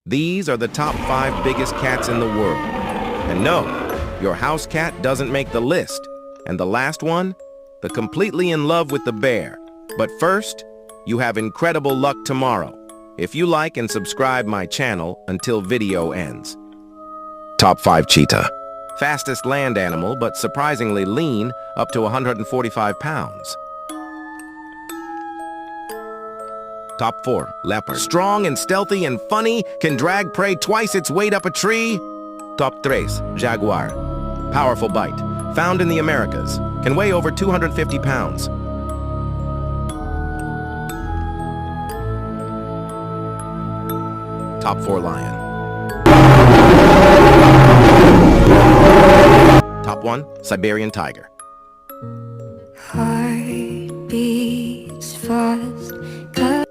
These are the top 5 biggest cats in the world. And no, your house cat doesn't make the list. And the last one, the completely in love with the bear. But first, you have incredible luck tomorrow if you like and subscribe my channel until video ends. Top 5 cheetah. Fastest land animal, but surprisingly lean, up to 145 pounds. Top 4, leopard. Strong and stealthy and funny, can drag prey twice its weight up a tree. Top 3, jaguar. Powerful bite, found in the Americas, can weigh over 250 pounds. Top 4, lion. Top 1, Siberian tiger. Heart beats fast.